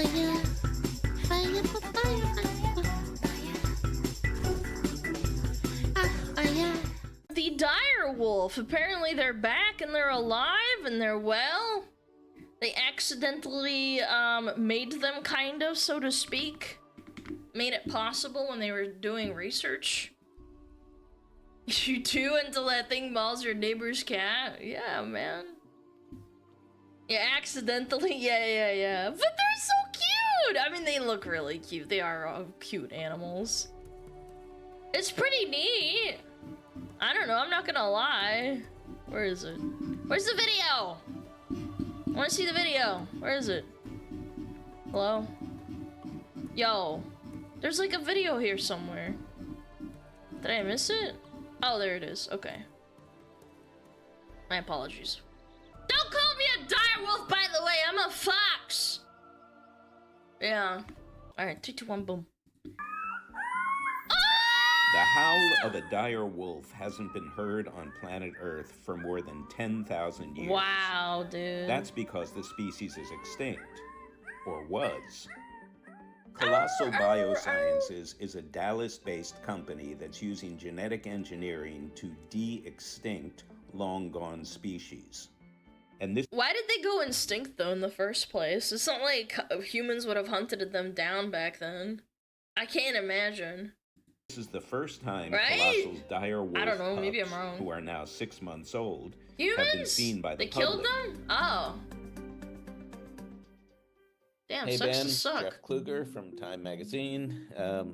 fire, fire, fire, fire. The dire wolf. Apparently they're back and they're alive and they're well. They accidentally made them, kind of, so to speak. Made it possible when they were doing research. You do until that thing mauls your neighbor's cat? Yeah, man. Yeah, accidentally, yeah. But they're so cute! I mean, they look really cute. They are all cute animals. It's pretty neat. I don't know, I'm not gonna lie. Where is it? Where's the video? I wanna see the video. Where is it? Hello? Yo. There's like a video here somewhere. Did I miss it? Oh, there it is. Okay. My apologies. Don't call me a dire wolf, by the way. I'm a fox. Yeah. Alright, 3, 2, 1, boom. The howl of a dire wolf hasn't been heard on planet Earth for more than 10,000 years. Wow, dude. That's because the species is extinct. Or was. Colossal Biosciences is a Dallas-based company that's using genetic engineering to de-extinct long-gone species. And this— Why did they go extinct, though, in the first place? It's not like humans would have hunted them down back then. I can't imagine. This is the first time Right? Colossal's dire wolf I don't know, maybe I'm pups, wrong. who are now 6 months old, Humans? have been seen by the They killed public. them? Oh. Damn, Hey sucks Ben, to suck. Jeff Kluger from Time Magazine.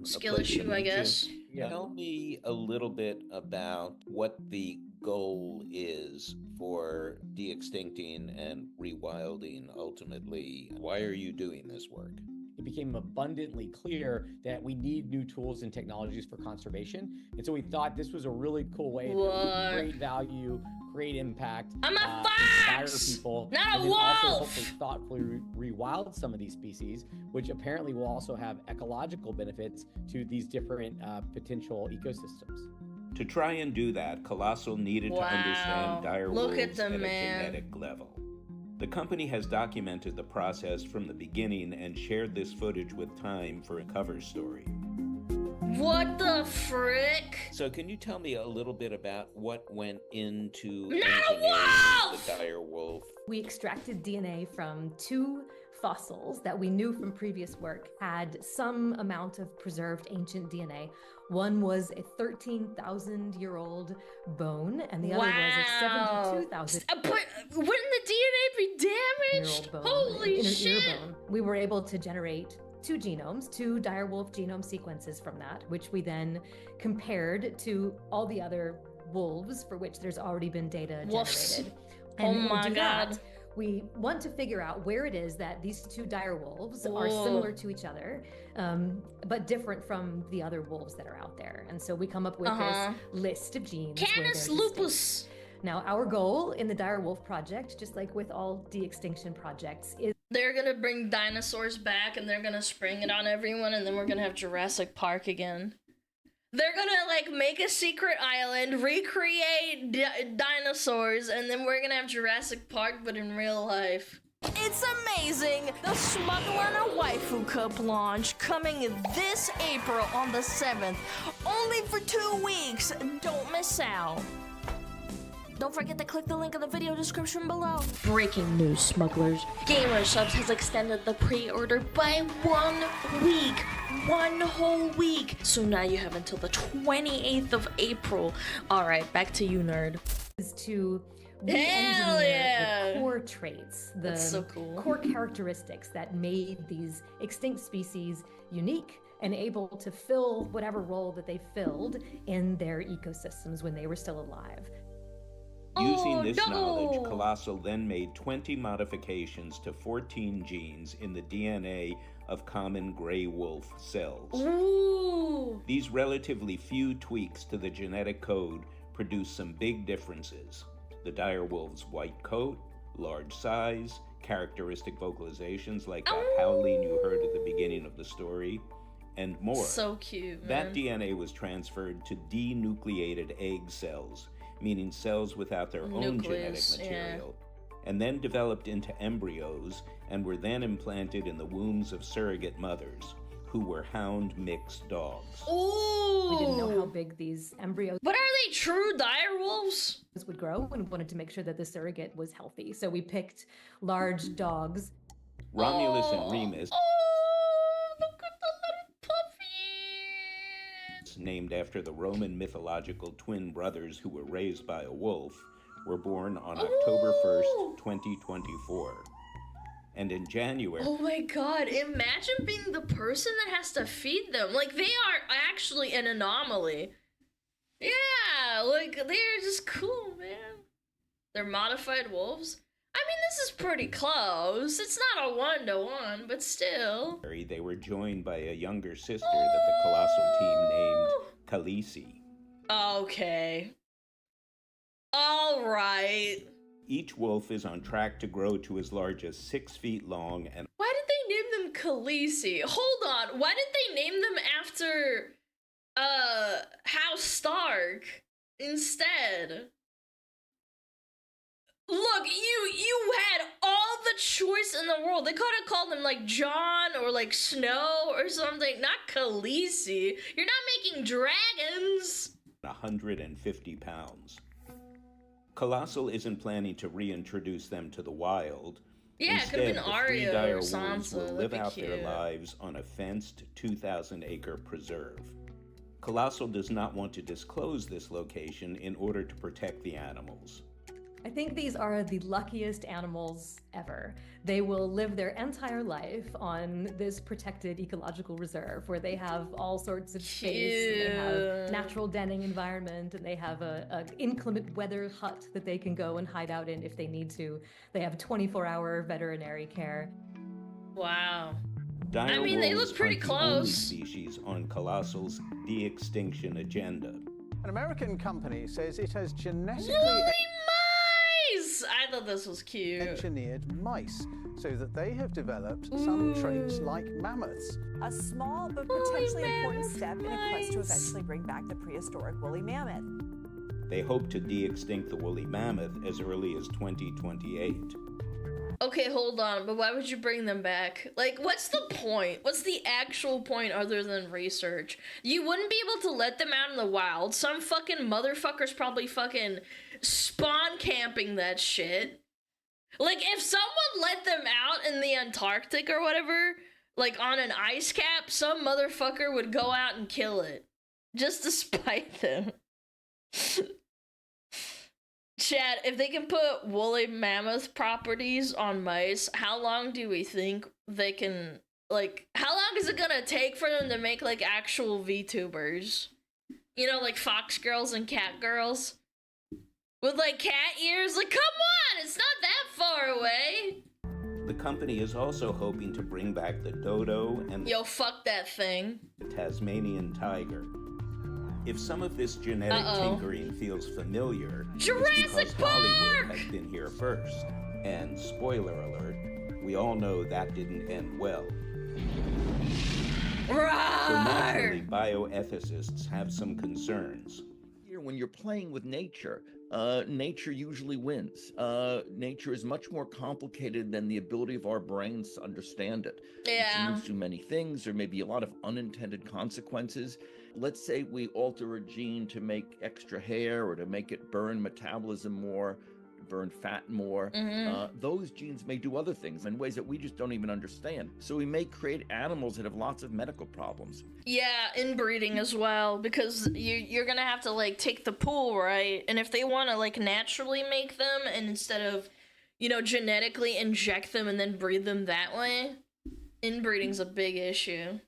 Skill a pleasure issue, to I meet you. guess. Yeah. Tell me a little bit about what the goal is for de-extincting and rewilding ultimately. Why are you doing this work? It became abundantly clear that we need new tools and technologies for conservation. And so we thought this was a really cool way to create value, create impact, I'm a inspire fox! people, Not a and then also wolf! hopefully thoughtfully rewild some of these species, which apparently will also have ecological benefits to these different potential ecosystems. To try and do that, Colossal needed to understand dire Look wolves at them, a man. genetic level. The company has documented the process from the beginning and shared this footage with Time for a cover story. What the frick? So can you tell me a little bit about what went into Not a engineering wolf! the dire wolf? We extracted DNA from 2 fossils that we knew from previous work had some amount of preserved ancient DNA. One was a 13,000-year-old bone, and the other was a 72,000. But wouldn't the DNA be damaged? bone, Holy inner ear shit! bone. We were able to generate 2 genomes, 2 direwolf genome sequences from that, which we then compared to all the other wolves for which there's already been data Woofs. generated. Oh And my to do God. that, we want to figure out where it is that these 2 dire wolves are similar to each other, but different from the other wolves that are out there. And so we come up with this list of genes. where they're Canis distinct. lupus. Now, our goal in the dire wolf project, just like with all de-extinction projects, is They're gonna bring dinosaurs back and they're gonna spring it on everyone, and then we're gonna have Jurassic Park again. They're gonna like make a secret island, recreate dinosaurs, and then we're gonna have Jurassic Park, but in real life. It's amazing! The Smuggler and a Waifu Cup launch coming this April on the 7th. Only for 2 weeks. Don't miss out. Don't forget to click the link in the video description below. Breaking news, smugglers. Gamer Subs has extended the pre-order by 1 week. 1 whole week. So now you have until the 28th of April. Alright, back to you, nerd. to Hell re-engineer yeah! the core traits, the That's so cool. core characteristics that made these extinct species unique and able to fill whatever role that they filled in their ecosystems when they were still alive. Using this knowledge, Colossal then made 20 modifications to 14 genes in the DNA of common gray wolf cells. Ooh. These relatively few tweaks to the genetic code produce some big differences. The dire wolf's white coat, large size, characteristic vocalizations like that howling you heard at the beginning of the story, and more. So cute, man. That DNA was transferred to denucleated egg cells, meaning cells without their own genetic Nucleus, yeah. material. and then developed into embryos and were then implanted in the wombs of surrogate mothers, who were hound mixed dogs. Ooh. We didn't know how big these embryos But are they true dire wolves? would grow and wanted to make sure that the surrogate was healthy. So we picked large dogs. Romulus and Remus, Oh, look at the little puppies. named after the Roman mythological twin brothers who were raised by a wolf, were born on October 1st, 2024. And in January, Oh my god, imagine being the person that has to feed them. Like, they are actually an anomaly. Yeah, like, they're just cool, man. They're modified wolves. I mean, this is pretty close. It's not a one-to-one, but still. they were joined by a younger sister that the Colossal team named Khaleesi. Okay. All right. Each wolf is on track to grow to as large as 6 feet long and Why did they name them Khaleesi? Hold on. Why did they name them after House Stark instead? Look, you had all the choice in the world. They could have called him like Jon or like Snow or something, not Khaleesi. You're not making dragons. 150 pounds. Colossal isn't planning to reintroduce them to the wild. Yeah, it could have Instead, been the 3 Arya dire or wolves Sansa. will That'd live be out their cute. lives on a fenced 2,000-acre preserve. Colossal does not want to disclose this location in order to protect the animals. I think these are the luckiest animals ever. They will live their entire life on this protected ecological reserve where they have all sorts of space, and they have natural denning environment, and they have a inclement weather hut that they can go and hide out in if they need to. They have 24-hour veterinary care. Wow. Dire I mean, they wolves look pretty aren't the only close. species on Colossal's de-extinction agenda. An American company says it has genetically Woolly mice! I thought this was cute. engineered mice so that they have developed some traits like mammoths. A small but Woolly potentially important mammoth step in a quest to mice. eventually bring back the prehistoric woolly mammoth. They hope to de-extinct the woolly mammoth as early as 2028. Okay, hold on, but why would you bring them back? Like, what's the point? What's the actual point other than research? You wouldn't be able to let them out in the wild. Some fucking motherfucker's probably fucking spawn camping that shit. Like, if someone let them out in the Antarctic or whatever, like on an ice cap, some motherfucker would go out and kill it. Just to spite them. Chad, if they can put woolly mammoth properties on mice, how long do we think they can, like, how long is it gonna take for them to make, like, actual VTubers? You know, like fox girls and cat girls? With, like, cat ears? Like, come on! It's not that far away! The company is also hoping to bring back the dodo and Yo, fuck that thing. the Tasmanian tiger. If some of this genetic tinkering feels familiar, Jurassic it's because Park! Hollywood has been here first. And spoiler alert, we all know that didn't end well. So naturally, bioethicists have some concerns. When you're playing with nature, nature usually wins. Nature is much more complicated than the ability of our brains to understand it. Yeah. Genes do many things. There may be a lot of unintended consequences. Let's say we alter a gene to make extra hair or to make it burn metabolism more, burn fat more. Those genes may do other things in ways that we just don't even understand. So we may create animals that have lots of medical problems. Yeah, inbreeding as well, because you're gonna have to, like, take the pool, right? And if they want to, like, naturally make them, and instead of, you know, genetically inject them and then breed them that way, inbreeding's a big issue.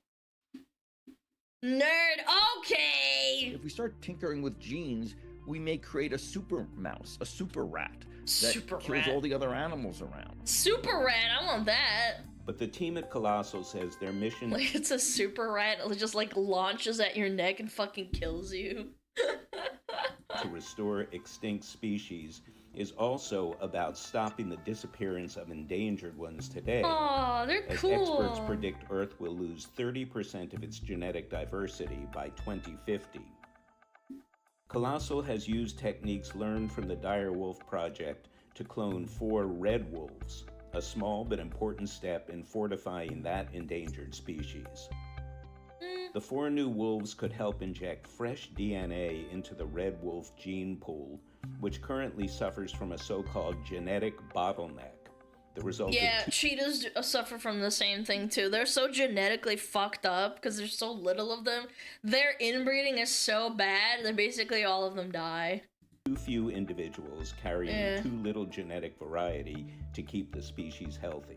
Nerd, okay! If we start tinkering with genes, we may create a super mouse, a super rat that Super kills rat. all the other animals around. Super rat, I want that. But the team at Colossal says their mission Like, it's a super rat, it just, like, launches at your neck and fucking kills you. to restore extinct species is also about stopping the disappearance of endangered ones today. Aw, they're As cool. experts predict Earth will lose 30% of its genetic diversity by 2050. Colossal has used techniques learned from the Direwolf project to clone 4 red wolves, a small but important step in fortifying that endangered species. The 4 new wolves could help inject fresh DNA into the red wolf gene pool, which currently suffers from a so-called genetic bottleneck. The result Yeah, cheetahs suffer from the same thing too. They're so genetically fucked up because there's so little of them. Their inbreeding is so bad that basically all of them die. too few individuals carrying too little genetic variety to keep the species healthy.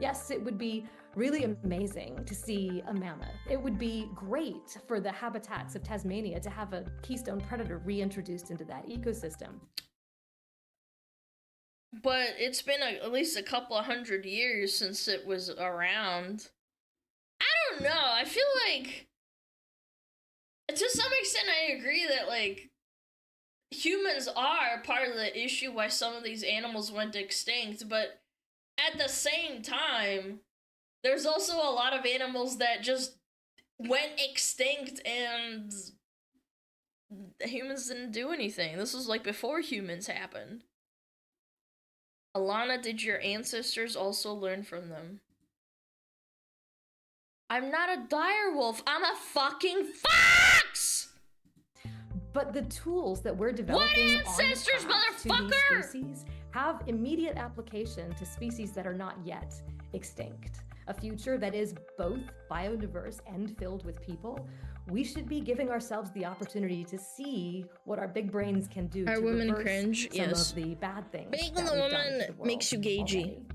Yes, it would be really amazing to see a mammoth. It would be great for the habitats of Tasmania to have a keystone predator reintroduced into that ecosystem. But it's been at least a couple of 100 years since it was around. I don't know. I feel like, to some extent, I agree that, like, humans are part of the issue why some of these animals went extinct, but at the same time, there's also a lot of animals that just went extinct and the humans didn't do anything. This was, like, before humans happened. Alana, did your ancestors also learn from them? I'm not a direwolf. I'm a fucking fox! But the tools that we're developing What ancestors, on the path to motherfucker? these species have immediate application to species that are not yet extinct. A future that is both biodiverse and filled with people. We should be giving ourselves the opportunity to see what our big brains can do Are to women reverse cringe? some Yes. of the bad things. Being that a we've done woman to the world makes you gagey. already.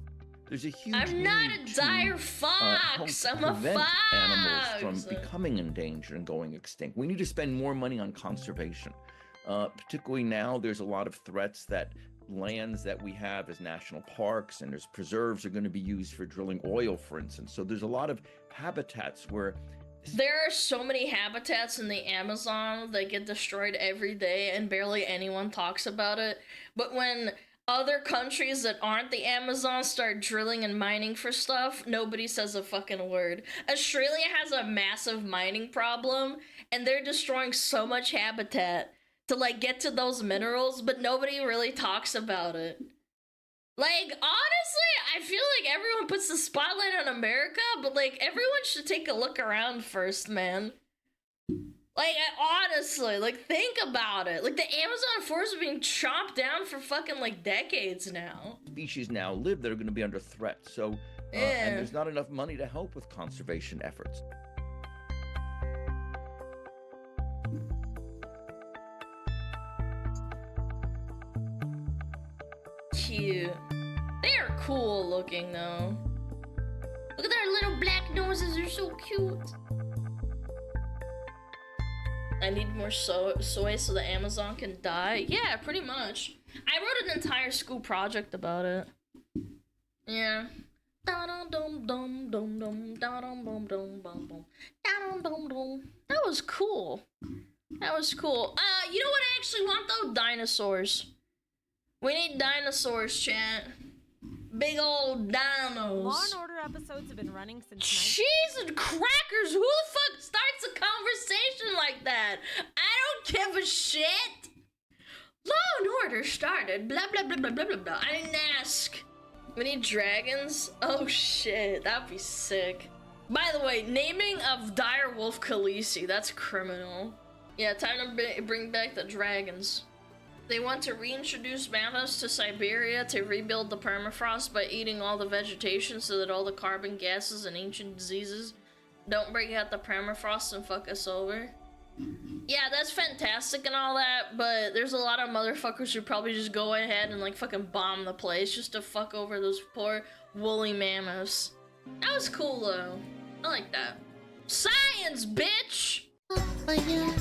There's a huge I'm not need a to, dire help fox. I'm a prevent animals fox. from becoming endangered and going extinct. We need to spend more money on conservation. Particularly now, there's a lot of threats that lands that we have as national parks and as preserves are going to be used for drilling oil, for instance. So there's a lot of habitats where There are so many habitats in the Amazon that get destroyed every day and barely anyone talks about it. But when other countries that aren't the Amazon start drilling and mining for stuff, nobody says a fucking word. Australia has a massive mining problem and they're destroying so much habitat to, like, get to those minerals, but nobody really talks about it. Like, honestly, I feel like everyone puts the spotlight on America, but, like, everyone should take a look around first, man. Like, honestly, like, think about it. Like, the Amazon forest is being chopped down for fucking, like, decades now. species now live that are going to be under threat. So, and there's not enough money to help with conservation efforts. Cute. They are cool looking, though. Look at their little black noses, they're so cute. I need more soy so the Amazon can die. Yeah, pretty much. I wrote an entire school project about it. Yeah. That was cool. That was cool. You know what I actually want though? Dinosaurs. We need dinosaurs, chat. Big old dinos. Law and Order episodes have been running since Cheese and crackers! Who the fuck starts a conversation like that? I don't give a shit! Law and Order started, blah blah blah blah blah blah blah. I didn't ask. We need dragons? Oh shit, that'd be sick. By the way, naming of direwolf Khaleesi, that's criminal. Yeah, time to bring back the dragons. They want to reintroduce mammoths to Siberia to rebuild the permafrost by eating all the vegetation so that all the carbon gases and ancient diseases don't break out the permafrost and fuck us over. Yeah, that's fantastic and all that, but there's a lot of motherfuckers who probably just go ahead and, like, fucking bomb the place just to fuck over those poor woolly mammoths. That was cool, though. I like that. Science, bitch! For you.